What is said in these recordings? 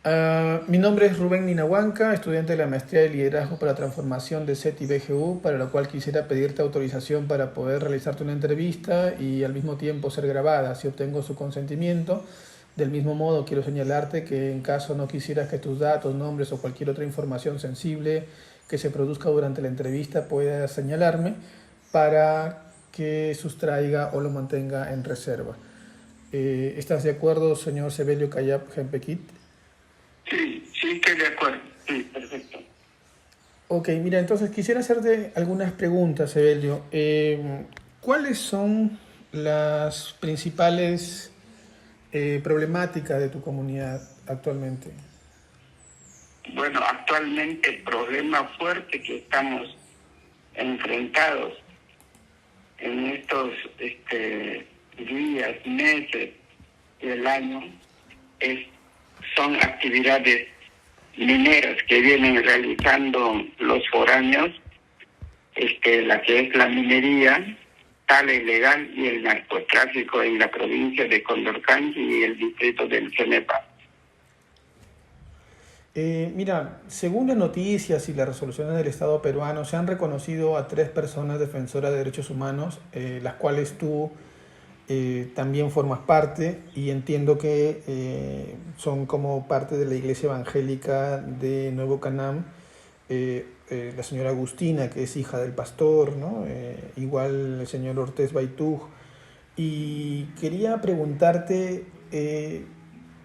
Mi nombre es Rubén Ninahuanca, estudiante de la Maestría de Liderazgo para Transformación de CETI BGU, para lo cual quisiera pedirte autorización para poder realizarte una entrevista y al mismo tiempo ser grabada, si obtengo su consentimiento. Del mismo modo, quiero señalarte que en caso no quisieras que tus datos, nombres o cualquier otra información sensible que se produzca durante la entrevista puedas señalarme para que sustraiga o lo mantenga en reserva. ¿Estás de acuerdo, señor Sebelio Cayap Gempequit? Sí, sí, estoy de acuerdo. Sí, perfecto. Ok, mira, entonces quisiera hacerte algunas preguntas, Evelio. ¿Cuáles son las principales problemáticas de tu comunidad actualmente? Bueno, actualmente el problema fuerte que estamos enfrentados en estos días, meses del año es, son actividades mineras que vienen realizando los foráneos, la que es la minería, tala ilegal y el narcotráfico en la provincia de Condorcanqui y el distrito del Cenepa. Mira, según las noticias y las resoluciones del Estado peruano, se han reconocido a 3 personas defensoras de derechos humanos, las cuales tú también formas parte y entiendo que son como parte de la Iglesia Evangélica de Nuevo Canam. La señora Agustina, que es hija del pastor, ¿no? Igual el señor Ortiz Baituj. Y quería preguntarte,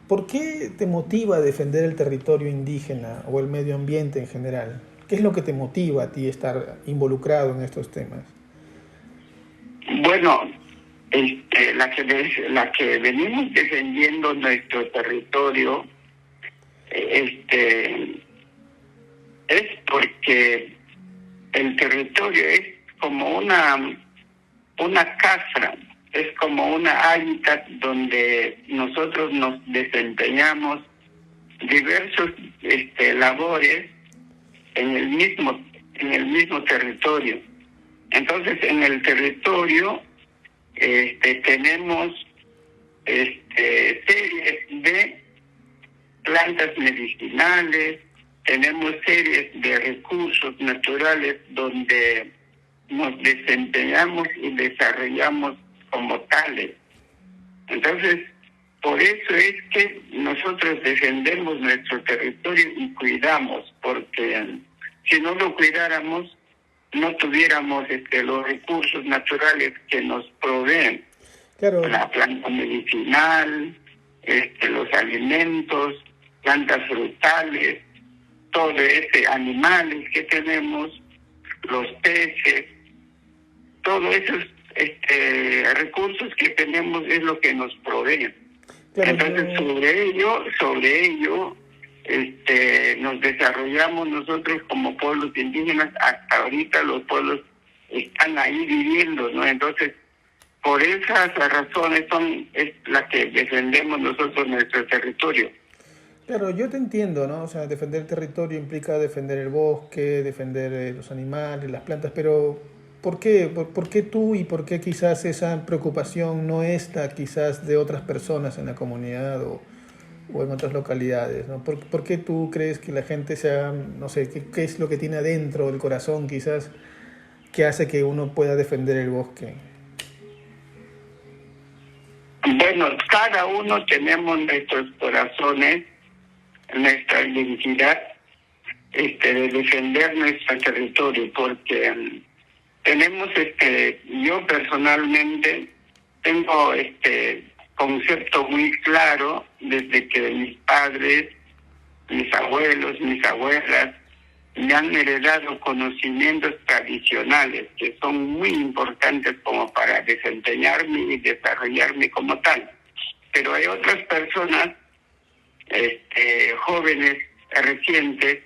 ¿por qué te motiva a defender el territorio indígena o el medio ambiente en general? ¿Qué es lo que te motiva a ti estar involucrado en estos temas? Bueno, la que venimos defendiendo nuestro territorio, es porque el territorio es como una casa, es como una hábitat donde nosotros nos desempeñamos diversos labores en el mismo territorio. Entonces, en el territorio tenemos series de plantas medicinales, tenemos series de recursos naturales donde nos desempeñamos y desarrollamos como tales. Entonces, por eso es que nosotros defendemos nuestro territorio y cuidamos, porque si no lo cuidáramos, no tuviéramos los recursos naturales que nos proveen. Claro. La planta medicinal, los alimentos, plantas frutales, todo animales que tenemos, los peces, todos esos recursos que tenemos es lo que nos proveen. Claro, entonces sobre ello nos desarrollamos nosotros como pueblos indígenas. Hasta ahorita los pueblos están ahí viviendo, ¿no? Entonces, por esas razones es la que defendemos nosotros nuestro territorio. Claro, yo te entiendo, ¿no? O sea, defender el territorio implica defender el bosque, defender los animales, las plantas, pero ¿por qué? ¿Por qué tú y por qué quizás esa preocupación no está quizás de otras personas en la comunidad o en otras localidades, ¿no? ¿Por qué tú crees que la gente sea, no sé, qué es lo que tiene adentro del corazón quizás que hace que uno pueda defender el bosque? Bueno, cada uno tenemos nuestros corazones, nuestra identidad de defender nuestro territorio, porque tenemos yo personalmente tengo concepto muy claro desde que mis padres, mis abuelos, mis abuelas me han heredado conocimientos tradicionales que son muy importantes como para desempeñarme y desarrollarme como tal. Pero hay otras personas, jóvenes recientes,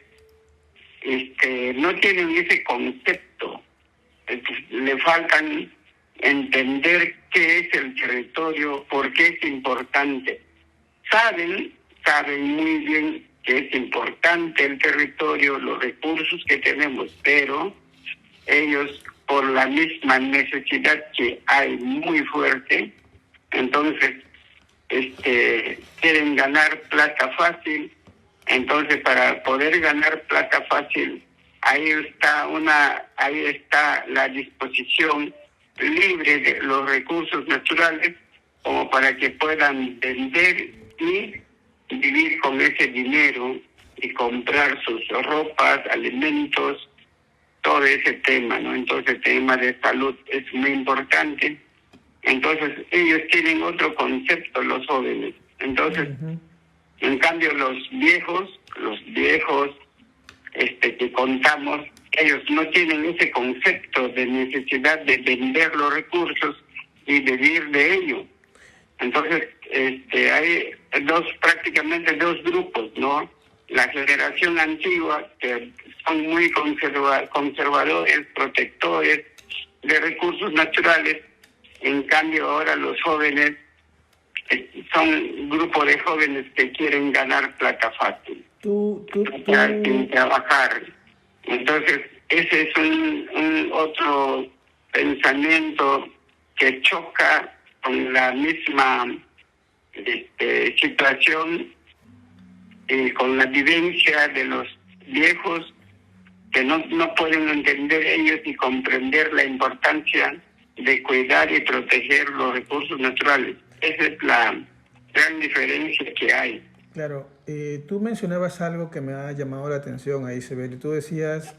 no tienen ese concepto. Le faltan entender qué es el territorio, por qué es importante. Saben muy bien que es importante el territorio, los recursos que tenemos, pero ellos, por la misma necesidad que hay muy fuerte, entonces quieren ganar plata fácil Entonces, para poder ganar plata fácil, ahí está la disposición libre de los recursos naturales, como para que puedan vender y vivir con ese dinero y comprar sus ropas, alimentos, todo ese tema, ¿no? Entonces el tema de salud es muy importante. Entonces ellos tienen otro concepto, los jóvenes. Entonces, en cambio los viejos que contamos, ellos no tienen ese concepto de necesidad de vender los recursos y vivir de ello. Entonces, hay prácticamente dos grupos, ¿no? La generación antigua, que son muy conservadores, protectores de recursos naturales. En cambio, ahora los jóvenes son un grupo de jóvenes que quieren ganar plata fácil, sin trabajar. Entonces, ese es un otro pensamiento que choca con la misma situación y con la vivencia de los viejos, que no pueden entender ellos y comprender la importancia de cuidar y proteger los recursos naturales. Esa es la gran diferencia que hay. Claro, tú mencionabas algo que me ha llamado la atención ahí, Isabel. Tú decías,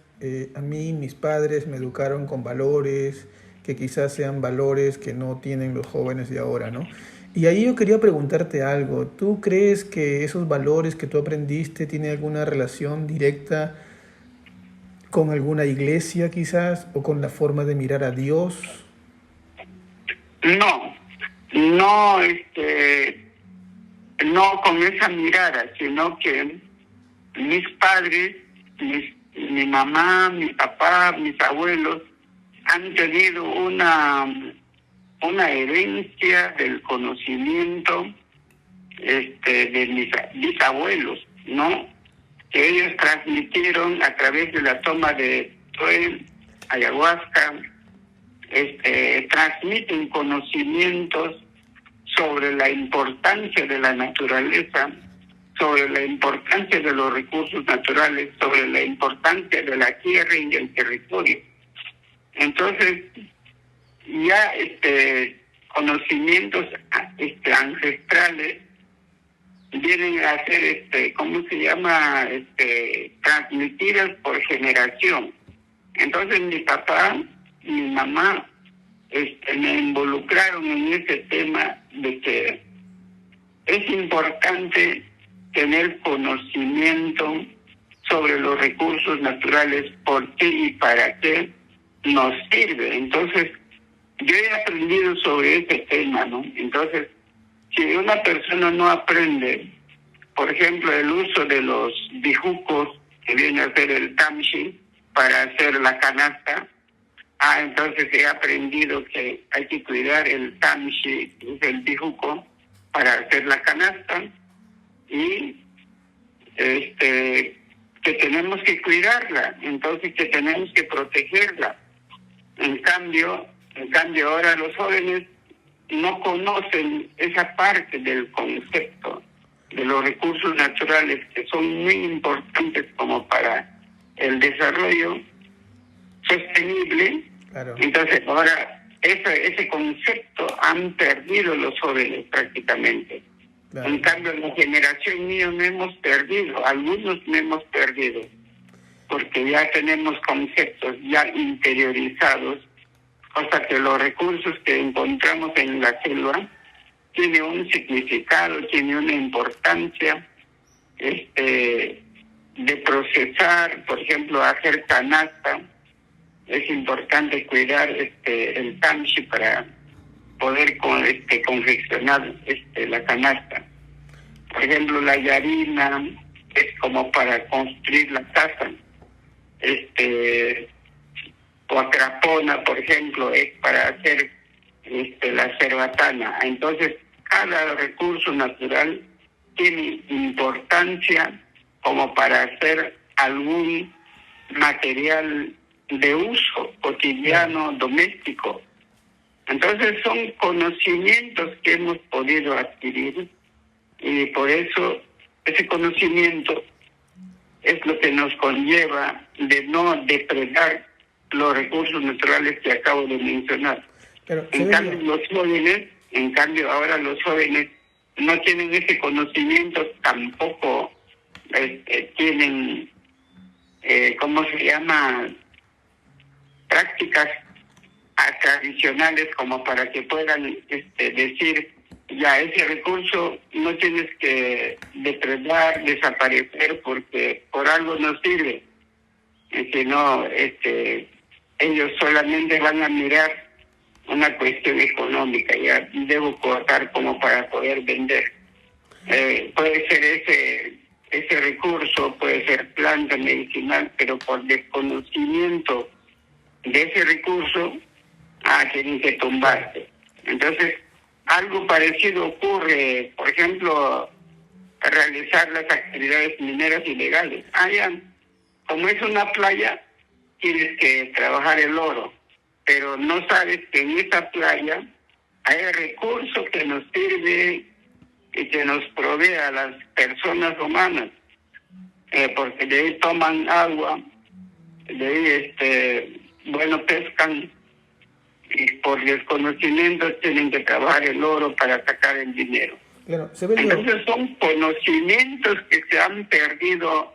a mí mis padres me educaron con valores que quizás sean valores que no tienen los jóvenes de ahora, ¿no? Y ahí yo quería preguntarte algo. ¿Tú crees que esos valores que tú aprendiste tienen alguna relación directa con alguna iglesia quizás o con la forma de mirar a Dios? No con esa mirada, sino que mis padres, mi mamá, mi papá, mis abuelos han tenido una herencia del conocimiento de mis bisabuelos, ¿no? Que ellos transmitieron a través de la toma de ayahuasca, transmiten conocimientos sobre la importancia de la naturaleza, sobre la importancia de los recursos naturales, sobre la importancia de la tierra y el territorio. Entonces, ya conocimientos ancestrales vienen a ser, transmitidas por generación. Entonces mi papá y mi mamá me involucraron en ese tema de que es importante tener conocimiento sobre los recursos naturales, por qué y para qué nos sirve. Entonces, yo he aprendido sobre ese tema, ¿no? Entonces, si una persona no aprende, por ejemplo, el uso de los bijucos, que viene a ser el tamshi, para hacer la canasta, entonces he aprendido que hay que cuidar el tamshi, el bijuco, para hacer la canasta, y que tenemos que cuidarla, entonces que tenemos que protegerla. En cambio ahora los jóvenes no conocen esa parte del concepto de los recursos naturales, que son muy importantes como para el desarrollo sostenible. Claro. Entonces ahora ese concepto han perdido los jóvenes prácticamente. Claro. En cambio, la generación mía no hemos perdido, algunos no hemos perdido, porque ya tenemos conceptos ya interiorizados, cosa que los recursos que encontramos en la selva tienen un significado, tiene una importancia de procesar, por ejemplo, hacer canasta. Es importante cuidar el tamshi para poder confeccionar la canasta. Por ejemplo, la yarina es como para construir la casa. Huacrapona, por ejemplo, es para hacer la cerbatana. Entonces, cada recurso natural tiene importancia como para hacer algún material de uso cotidiano, doméstico. Entonces son conocimientos que hemos podido adquirir, y por eso ese conocimiento es lo que nos conlleva de no depredar los recursos naturales que acabo de mencionar. Pero, En cambio ahora los jóvenes no tienen ese conocimiento, tampoco tienen, ¿cómo se llama?, prácticas tradicionales como para que puedan decir, ya ese recurso no tienes que depredar, desaparecer, porque por algo no sirve, sino ellos solamente van a mirar una cuestión económica, ya debo cortar como para poder vender. Puede ser ese recurso, puede ser planta medicinal, pero por desconocimiento de ese recurso, tienen que tumbarse. Entonces, algo parecido ocurre, por ejemplo, realizar las actividades mineras ilegales. Ya, como es una playa, tienes que trabajar el oro, pero no sabes que en esa playa hay recursos que nos sirve y que nos provee a las personas humanas, porque de ahí toman agua, de ahí pescan, y por desconocimiento tienen que trabajar el oro para sacar el dinero. Claro, entonces son conocimientos que se han perdido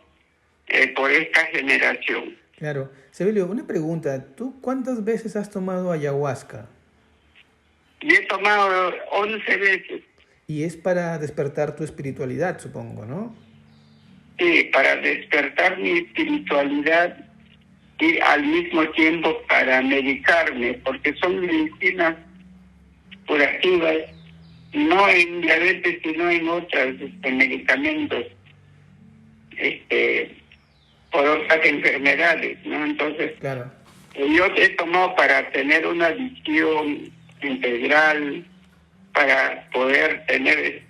por esta generación. Claro. Sebelio, una pregunta. ¿Tú cuántas veces has tomado ayahuasca? Yo he tomado 11 veces. Y es para despertar tu espiritualidad, supongo, ¿no? Sí, para despertar mi espiritualidad y al mismo tiempo para medicarme, porque son medicinas curativas, no en diabetes, sino en otros medicamentos, por otras enfermedades, ¿no? Entonces, claro, yo he tomado para tener una visión integral, para poder tener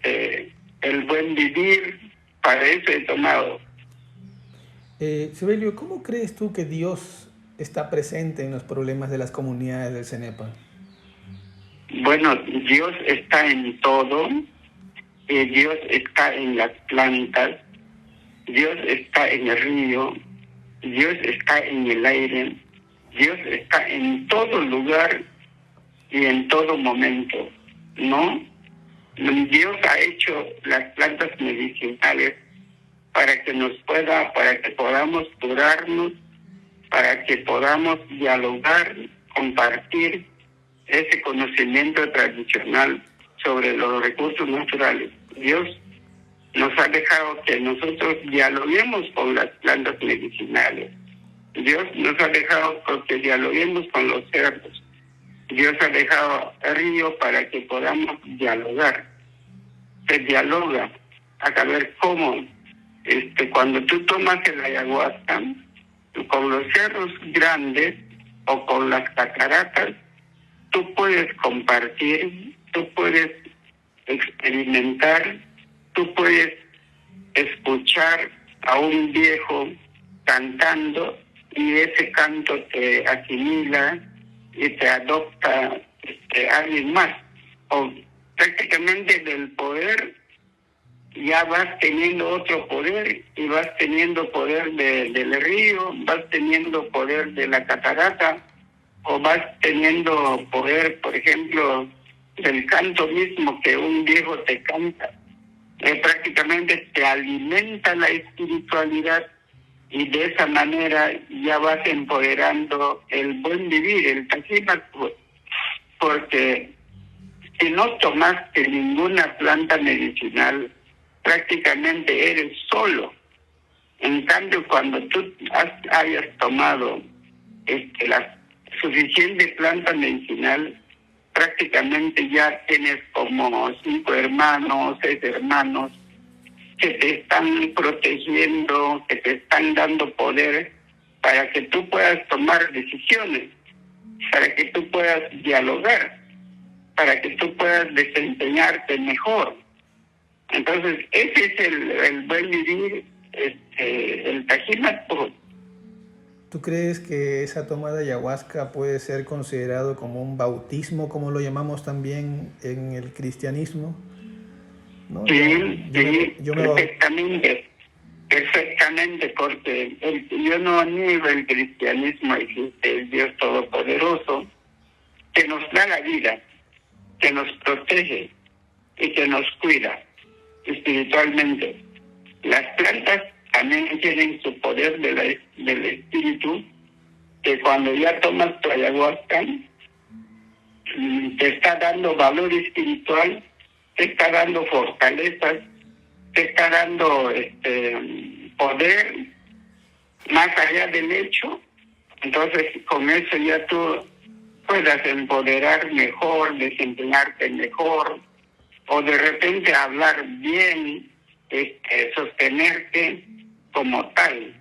el buen vivir, para eso he tomado. Sebelio, ¿cómo crees tú que Dios está presente en los problemas de las comunidades del Cenepa? Bueno, Dios está en todo, Dios está en las plantas, Dios está en el río, Dios está en el aire, Dios está en todo lugar y en todo momento, ¿no? Dios ha hecho las plantas medicinales para que podamos curarnos, para que podamos dialogar, compartir ese conocimiento tradicional sobre los recursos naturales. Dios nos ha dejado que nosotros dialoguemos con las plantas medicinales. Dios nos ha dejado que dialoguemos con los cerdos. Dios ha dejado el río para que podamos dialogar. Se dialoga a saber cómo. Cuando tú tomas el ayahuasca, con los cerros grandes o con las cataratas, tú puedes compartir, tú puedes experimentar, tú puedes escuchar a un viejo cantando y ese canto te asimila y te adopta alguien más. O prácticamente del poder ya vas teniendo otro poder y vas teniendo poder del río, vas teniendo poder de la catarata, o vas teniendo poder, por ejemplo, del canto mismo que un viejo te canta. Prácticamente te alimenta la espiritualidad y de esa manera ya vas empoderando el buen vivir, el tajímaco, porque si no tomaste ninguna planta medicinal, prácticamente eres solo. En cambio, cuando tú hayas tomado la suficiente planta medicinal, prácticamente ya tienes como 5 hermanos, 6 hermanos que te están protegiendo, que te están dando poder para que tú puedas tomar decisiones, para que tú puedas dialogar, para que tú puedas desempeñarte mejor. Entonces, ese es el buen vivir, el tajímaco. ¿Tú crees que esa toma de ayahuasca puede ser considerado como un bautismo, como lo llamamos también en el cristianismo? ¿No? Sí, perfectamente. perfectamente, porque yo no niego el cristianismo, existe el Dios Todopoderoso, que nos da la vida, que nos protege y que nos cuida espiritualmente. Las plantas también tienen su poder del espíritu, que cuando ya tomas tu ayahuasca, te está dando valor espiritual, te está dando fortalezas, te está dando poder más allá del hecho. Entonces con eso ya tú puedas empoderar mejor, desempeñarte mejor, o de repente hablar bien, sostenerte como tal.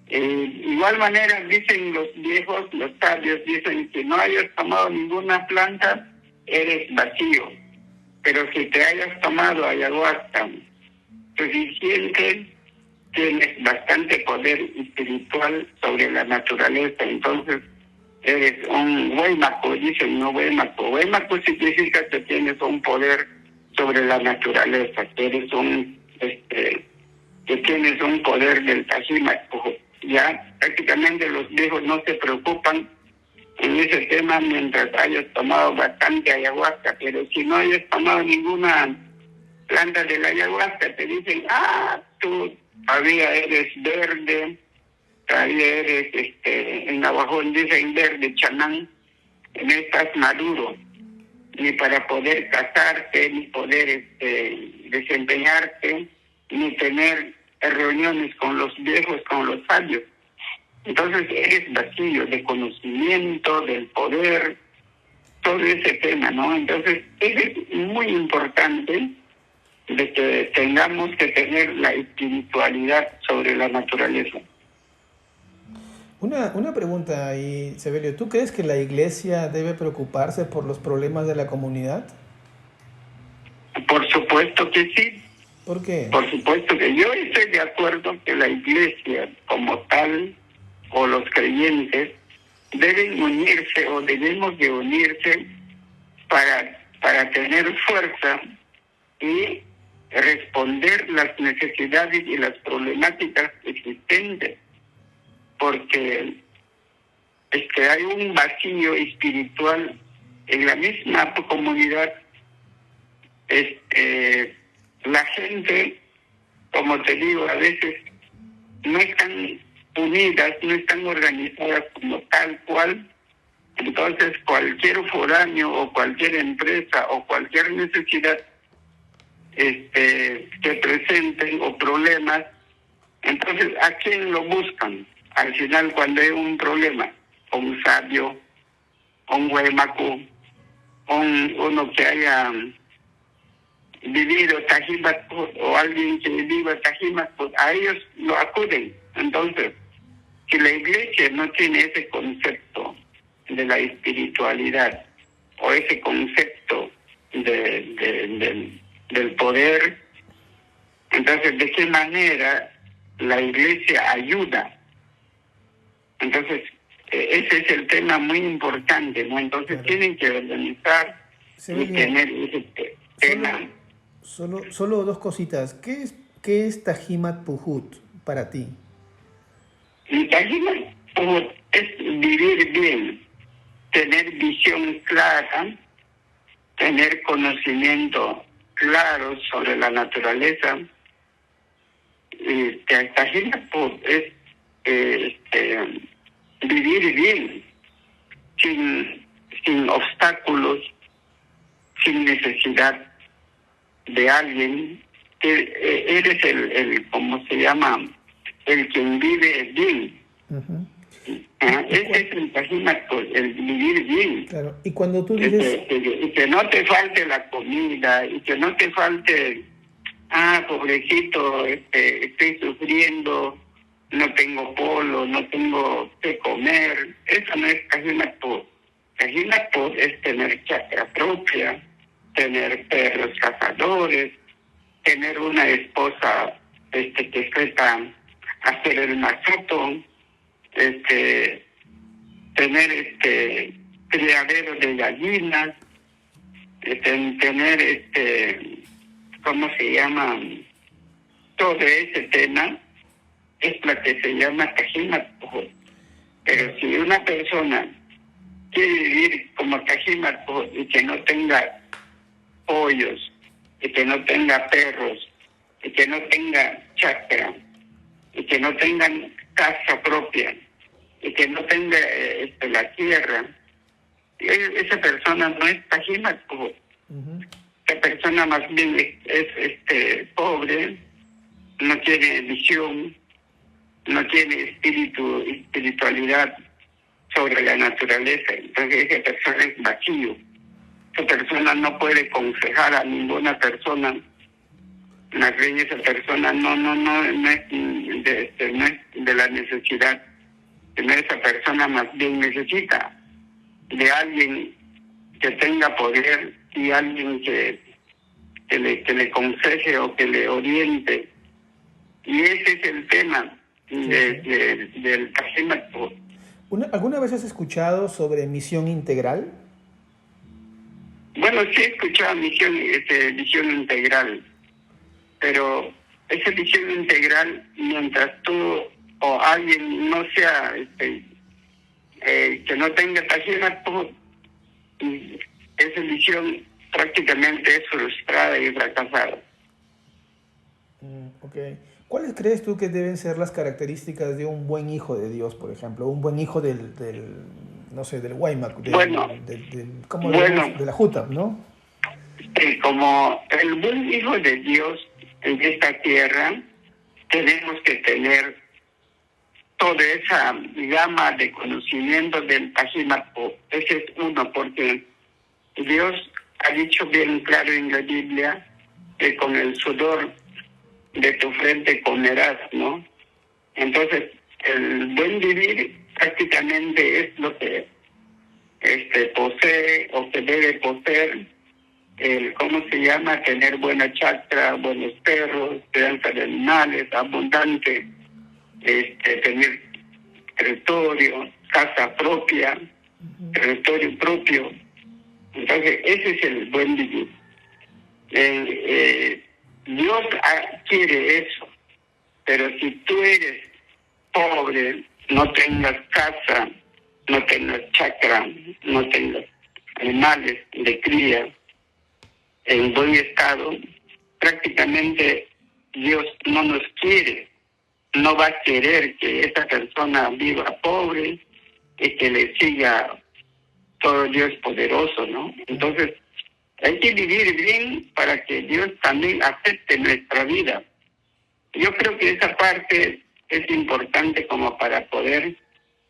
Igual manera dicen los viejos, los sabios dicen que no hayas tomado ninguna planta, eres vacío, pero si te hayas tomado ayahuasca suficiente, tienes bastante poder espiritual sobre la naturaleza. Entonces eres un huaymaco, dicen, no huaymaco. Huaymaco significa que tienes un poder sobre la naturaleza, que eres que tienes un poder del Tajímaco. Ya prácticamente los viejos no se preocupan en ese tema mientras hayas tomado bastante ayahuasca, pero si no hayas tomado ninguna planta de la ayahuasca, te dicen, tú todavía eres verde, todavía eres, en Navajón dicen verde, chanán, no estás maduro, ni para poder casarte, ni poder desempeñarte, ni tener reuniones con los viejos, con los sabios. Entonces eres vacío de conocimiento, del poder, todo ese tema, ¿no? Entonces es muy importante de que tengamos que tener la espiritualidad sobre la naturaleza. Una pregunta ahí, Sebelio. ¿Tú crees que la iglesia debe preocuparse por los problemas de la comunidad? Por supuesto que sí. ¿Por qué? Por supuesto que yo estoy de acuerdo que la iglesia como tal, o los creyentes, deben unirse o debemos de unirse para tener fuerza y responder las necesidades y las problemáticas existentes, porque hay un vacío espiritual en la misma comunidad. La gente, como te digo, a veces no están unidas, no están organizadas como tal cual. Entonces cualquier foráneo o cualquier empresa o cualquier necesidad que presenten o problemas, entonces ¿a quién lo buscan? Al final, cuando hay un problema, un sabio, un huaymaco, uno que haya vivido Tajímac o alguien que viva Tajímac, pues a ellos lo acuden. Entonces, si la iglesia no tiene ese concepto de la espiritualidad o ese concepto del poder, entonces ¿de qué manera la iglesia ayuda? Entonces ese es el tema muy importante, ¿no? Entonces claro, tienen que organizar y tener ese tema. Solo dos cositas. ¿Qué es Tajímac Pujut para ti? Y Tajímac Pujut es vivir bien, tener visión clara, tener conocimiento claro sobre la naturaleza. Tajímac Pujut es vivir bien, sin obstáculos, sin necesidad de alguien. Eres ¿cómo se llama? El quien vive bien. Uh-huh. Ese es el Tajímac, el vivir bien. Claro. Y cuando tú dices... Y que no te falte la comida, y que no te falte, pobrecito, estoy sufriendo, no tengo polo, no tengo que comer. Eso no es Tajímac. Tajímac es tener chakra propia, tener perros cazadores, tener una esposa que sepa hacer el masato, tener criadero de gallinas, tener ¿cómo se llama? Todo ese tema es la que se llama Cajimat. Pero si una persona quiere vivir como Cajimat y que no tenga pollos, y que no tenga perros, y que no tenga chacra, y que no tengan casa propia, y que no tenga la tierra, esa persona no es Cajimat. Esa persona más bien es pobre, no tiene visión, no tiene espiritualidad sobre la naturaleza. Entonces esa persona es vacío. Esa persona no puede aconsejar a ninguna persona. Más bien esa persona no es de la necesidad, sino esa persona más bien necesita de alguien que tenga poder y alguien que le aconseje o que le oriente. Y ese es el tema del Cajimat. ¿Alguna vez has escuchado sobre misión integral? Bueno, sí he escuchado visión integral, pero esa visión integral, mientras tú o alguien no sea, que no tenga Cajimat, esa visión prácticamente es frustrada y fracasada. Okay. ¿Cuáles crees tú que deben ser las características de un buen hijo de Dios, por ejemplo? Un buen hijo del no sé, del Guaymac, de la Juta, ¿no? Como el buen hijo de Dios en esta tierra, tenemos que tener toda esa gama de conocimiento del Cajimat. Ese es uno, porque Dios ha dicho bien claro en la Biblia que con el sudor de tu frente comerás, ¿no? Entonces, el buen vivir prácticamente es lo que posee o que debe poseer, tener buena chacra, buenos perros, crianza de animales, abundante, tener territorio, casa propia, territorio propio. Entonces, ese es el buen vivir. Dios quiere eso, pero si tú eres pobre, no tengas casa, no tengas chacra, no tengas animales de cría en buen estado, prácticamente Dios no nos quiere, no va a querer que esa persona viva pobre y que le siga todo Dios poderoso, ¿no? Entonces, hay que vivir bien para que Dios también acepte nuestra vida. Yo creo que esa parte es importante como para poder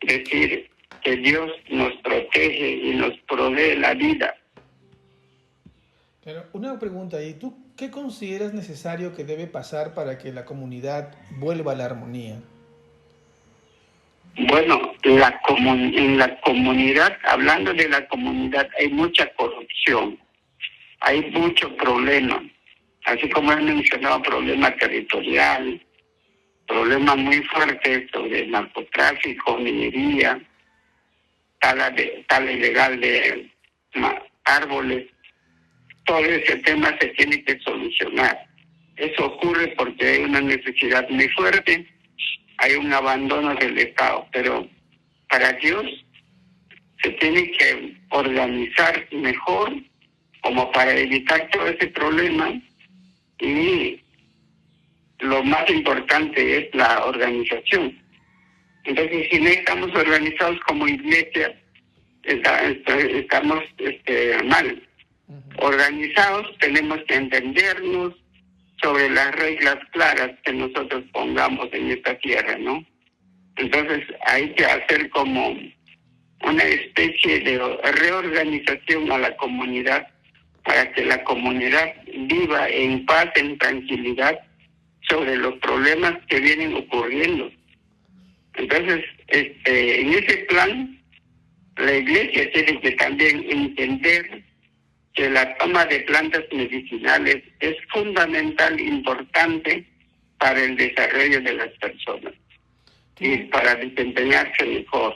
decir que Dios nos protege y nos provee la vida. Claro, una pregunta, ¿y tú qué consideras necesario que debe pasar para que la comunidad vuelva a la armonía? Bueno, en la comunidad, hablando de la comunidad, hay mucha corrupción. Hay mucho problema, así como he mencionado, problema territorial, problemas muy fuertes sobre narcotráfico, minería, tala ilegal de árboles. Todo ese tema se tiene que solucionar. Eso ocurre porque hay una necesidad muy fuerte, hay un abandono del Estado, pero para Dios se tiene que organizar mejor como para evitar todo ese problema, y lo más importante es la organización. Entonces, si no estamos organizados como iglesia, estamos mal. Organizados, tenemos que entendernos sobre las reglas claras que nosotros pongamos en esta tierra, ¿no? Entonces, hay que hacer como una especie de reorganización a la comunidad, para que la comunidad viva en paz, en tranquilidad, sobre los problemas que vienen ocurriendo. Entonces, en ese plan, la iglesia tiene que también entender que la toma de plantas medicinales es fundamental, importante para el desarrollo de las personas y para desempeñarse mejor.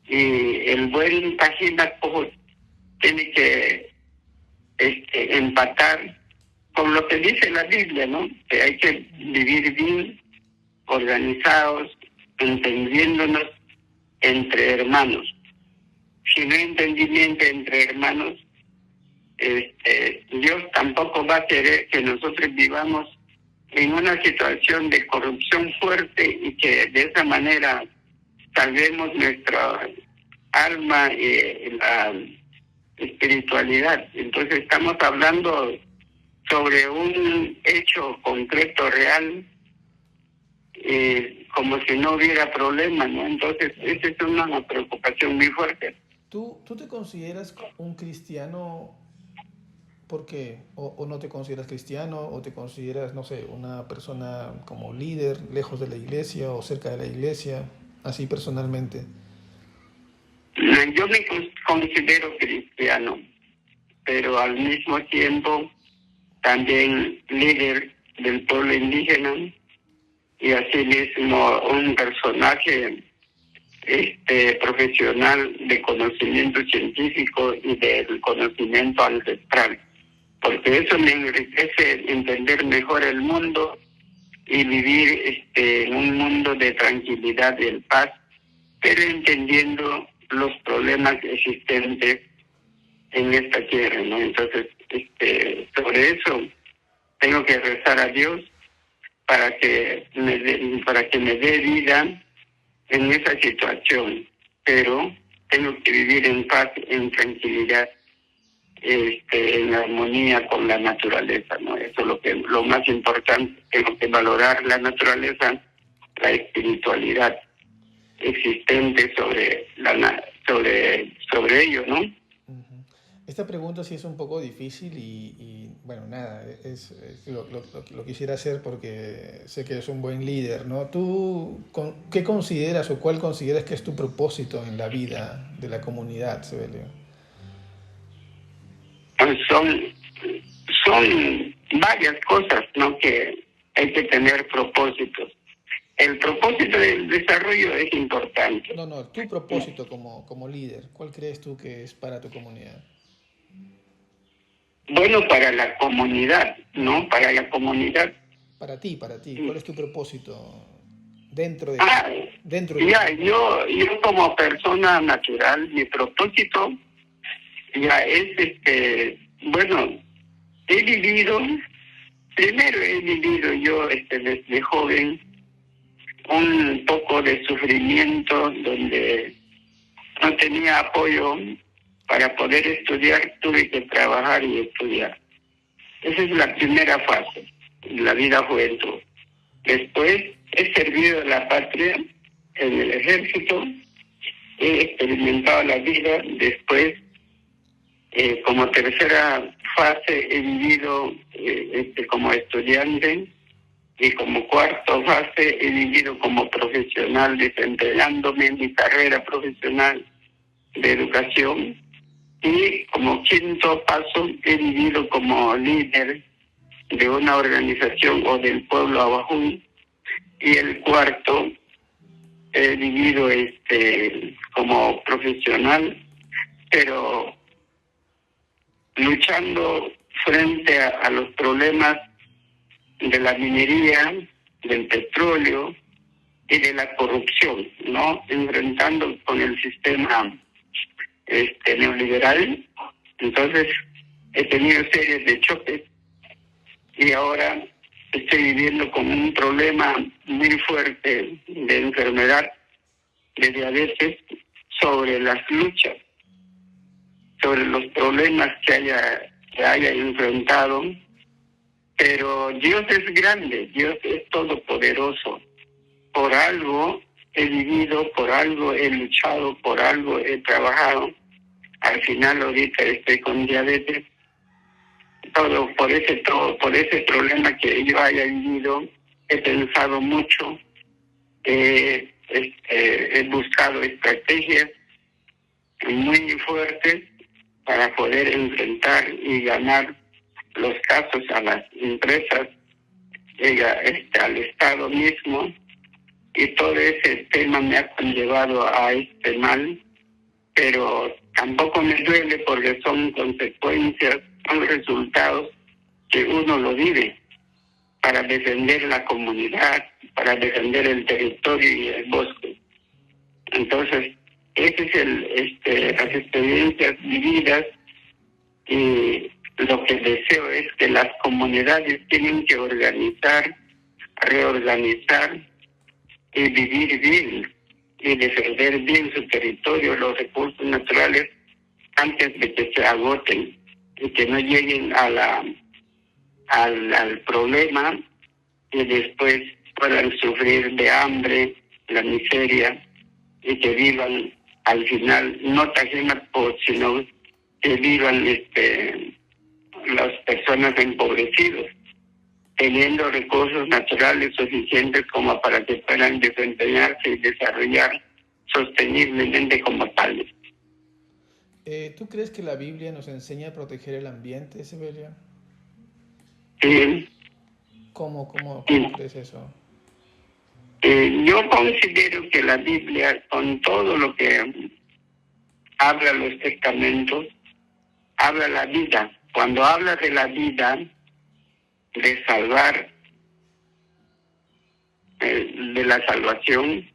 Y el buen Cajimat tiene que empatar con lo que dice la Biblia, ¿no? Que hay que vivir bien, organizados, entendiéndonos entre hermanos. Si no hay entendimiento entre hermanos, Dios tampoco va a querer que nosotros vivamos en una situación de corrupción fuerte y que de esa manera salvemos nuestra alma y la espiritualidad. Entonces estamos hablando sobre un hecho concreto, real, como si no hubiera problema, ¿no? Entonces esa es una preocupación muy fuerte. ¿Tú te consideras un cristiano? ¿Por qué? ¿O no te consideras cristiano? ¿O te consideras, no sé, una persona como líder, lejos de la iglesia o cerca de la iglesia? Así personalmente. Yo me considero cristiano, pero al mismo tiempo también líder del pueblo indígena y asimismo un personaje profesional de conocimiento científico y del conocimiento ancestral, porque eso me enriquece entender mejor el mundo y vivir en un mundo de tranquilidad y paz, pero entendiendo los problemas existentes en esta tierra, ¿no? Entonces, sobre eso tengo que rezar a Dios para que me dé vida en esa situación, pero tengo que vivir en paz, en tranquilidad, en armonía con la naturaleza, ¿no? Eso es lo más importante. Tengo que valorar la naturaleza, la espiritualidad existente sobre ello, ¿no? Esta pregunta sí es un poco difícil bueno, nada, lo quisiera hacer porque sé que eres un buen líder, ¿no? ¿Tú qué consideras o cuál consideras que es tu propósito en la vida de la comunidad, Sebelio? Son varias cosas, ¿no? Que hay que tener propósitos. El propósito del desarrollo es importante. No, tu propósito como líder, ¿cuál crees tú que es para tu comunidad? Bueno, para la comunidad, ¿no? Para la comunidad. Para ti, ¿cuál es tu propósito dentro de yo como persona natural, mi propósito ya es, bueno, primero he vivido yo desde joven un poco de sufrimiento donde no tenía apoyo para poder estudiar, tuve que trabajar y estudiar. Esa es la primera fase, la vida juventud. Después he servido a la patria en el ejército, he experimentado la vida. Después, como tercera fase, he vivido como estudiante, y como cuarta fase he vivido como profesional, desempeñándome en mi carrera profesional de educación. Y como quinto paso he vivido como líder de una organización o del pueblo Abajún. Y el cuarto he vivido como profesional, pero luchando frente a los problemas de la minería, del petróleo y de la corrupción, ¿no? Enfrentando con el sistema neoliberal. Entonces he tenido series de choques y ahora estoy viviendo con un problema muy fuerte de enfermedad, de diabetes, sobre las luchas, sobre los problemas que haya enfrentado. Pero Dios es grande, Dios es todopoderoso. Por algo he vivido, por algo he luchado, por algo he trabajado. Al final ahorita estoy con diabetes. Todo por ese problema que yo haya vivido, he pensado mucho, he buscado estrategias muy fuertes para poder enfrentar y ganar los casos a las empresas, al Estado mismo, y todo ese tema me ha conllevado a este mal, pero tampoco me duele porque son consecuencias, son resultados que uno lo vive. para defender la comunidad, para defender el territorio y el bosque. Entonces, ese es las experiencias vividas, y lo que deseo es que las comunidades tienen que organizar, reorganizar y vivir bien y defender bien su territorio, los recursos naturales, antes de que se agoten y que no lleguen al problema y después puedan sufrir de hambre, la miseria, y que vivan al final no Tajimapot, sino que vivan las personas empobrecidas, teniendo recursos naturales suficientes como para que puedan desempeñarse y desarrollar sosteniblemente como tales. ¿Tú crees que la Biblia nos enseña a proteger el ambiente, Sebelia? Sí. ¿Cómo crees eso? Yo considero que la Biblia, con todo lo que habla los testamentos, habla la vida. Cuando habla de la vida, de salvar, de la salvación,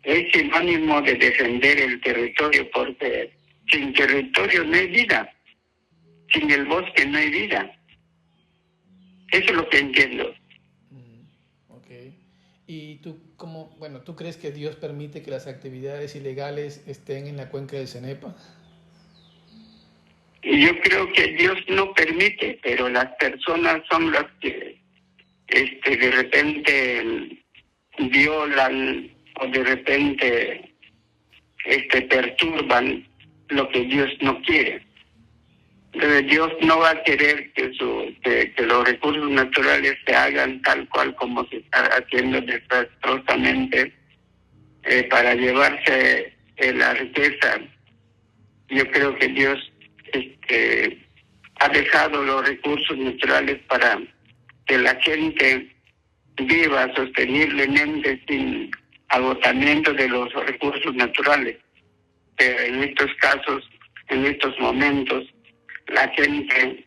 es sinónimo de defender el territorio, porque sin territorio no hay vida, sin el bosque no hay vida. Eso es lo que entiendo. Okay. ¿Y tú tú crees que Dios permite que las actividades ilegales estén en la cuenca del Cenepa? Yo creo que Dios no permite, pero las personas son las que de repente violan o de repente perturban lo que Dios no quiere. Entonces Dios no va a querer que los recursos naturales se hagan tal cual como se está haciendo desastrosamente para llevarse la riqueza. Yo creo que Dios ha dejado los recursos naturales para que la gente viva sosteniblemente sin agotamiento de los recursos naturales. Pero en estos casos, en estos momentos, la gente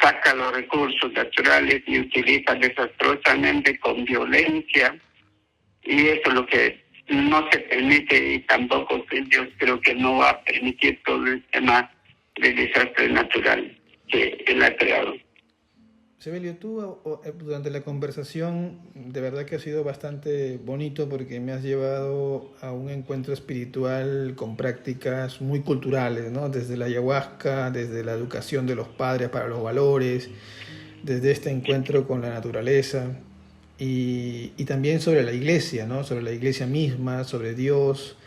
saca los recursos naturales y utiliza desastrosamente con violencia, y eso es lo que no se permite, y tampoco Dios creo que no va a permitir todo el tema de desastre natural que Él ha creado. Sebelio, tú durante la conversación de verdad que ha sido bastante bonito, porque me has llevado a un encuentro espiritual con prácticas muy culturales, ¿no? Desde la ayahuasca, desde la educación de los padres para los valores, desde este encuentro con la naturaleza y también sobre la iglesia, ¿no? Sobre la iglesia misma, sobre Dios.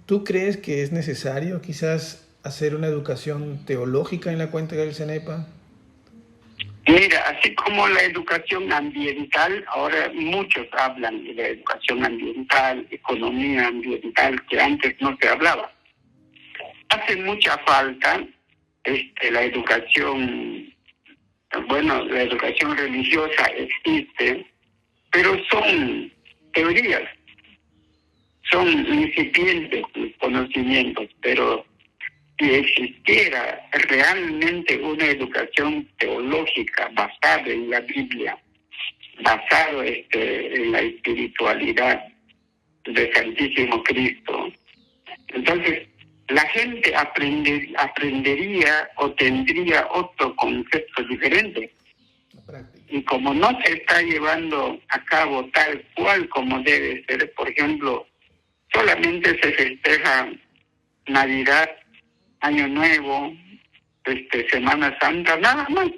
¿Tú crees que es necesario quizás hacer una educación teológica en la cuenca del Cenepa? Mira, así como la educación ambiental, ahora muchos hablan de la educación ambiental, economía ambiental, que antes no se hablaba. Hace mucha falta la educación, la educación religiosa existe, pero son teorías, son incipientes conocimientos, pero si existiera realmente una educación teológica basada en la Biblia, basada en la espiritualidad del Santísimo Cristo, entonces la gente aprendería o tendría otro concepto diferente. Y como no se está llevando a cabo tal cual como debe ser, por ejemplo, solamente se festeja Navidad, Año Nuevo, Semana Santa, nada más.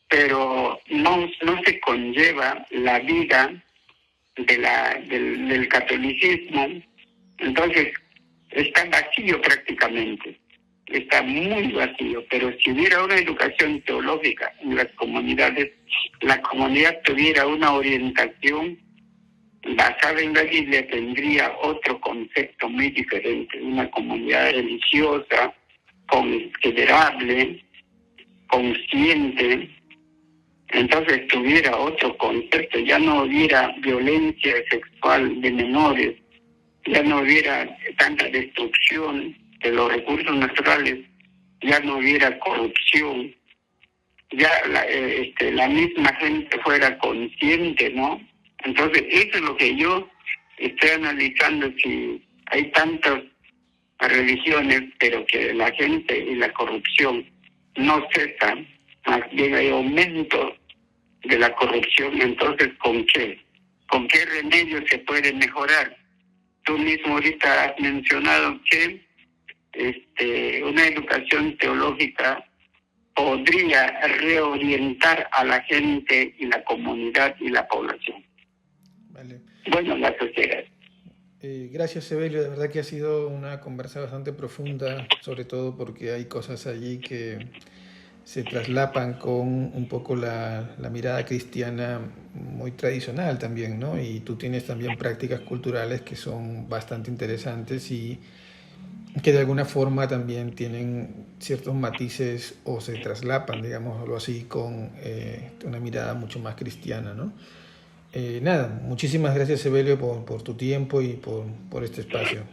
Pero no se conlleva la vida del catolicismo. Entonces, está vacío prácticamente. Está muy vacío. Pero si hubiera una educación teológica en las comunidades, la comunidad tuviera una orientación basada en la Biblia, tendría otro concepto muy diferente, una comunidad religiosa, considerable, consciente. Entonces tuviera otro concepto, ya no hubiera violencia sexual de menores, ya no hubiera tanta destrucción de los recursos naturales, ya no hubiera corrupción, ya la misma gente fuera consciente, ¿no? Entonces, eso es lo que yo estoy analizando, si hay tantas religiones, pero que la gente y la corrupción no cesan, más bien hay aumento de la corrupción. Entonces, ¿con qué? ¿Con qué remedio se puede mejorar? Tú mismo ahorita has mencionado que una educación teológica podría reorientar a la gente y la comunidad y la población. Vale. Bueno, la sociedad. Gracias, Evelio. De verdad que ha sido una conversa bastante profunda, sobre todo porque hay cosas allí que se traslapan con un poco la mirada cristiana muy tradicional también, ¿no? Y tú tienes también prácticas culturales que son bastante interesantes y que de alguna forma también tienen ciertos matices o se traslapan, digámoslo así, con una mirada mucho más cristiana, ¿no? Nada, muchísimas gracias, Evelio, por tu tiempo y por este espacio.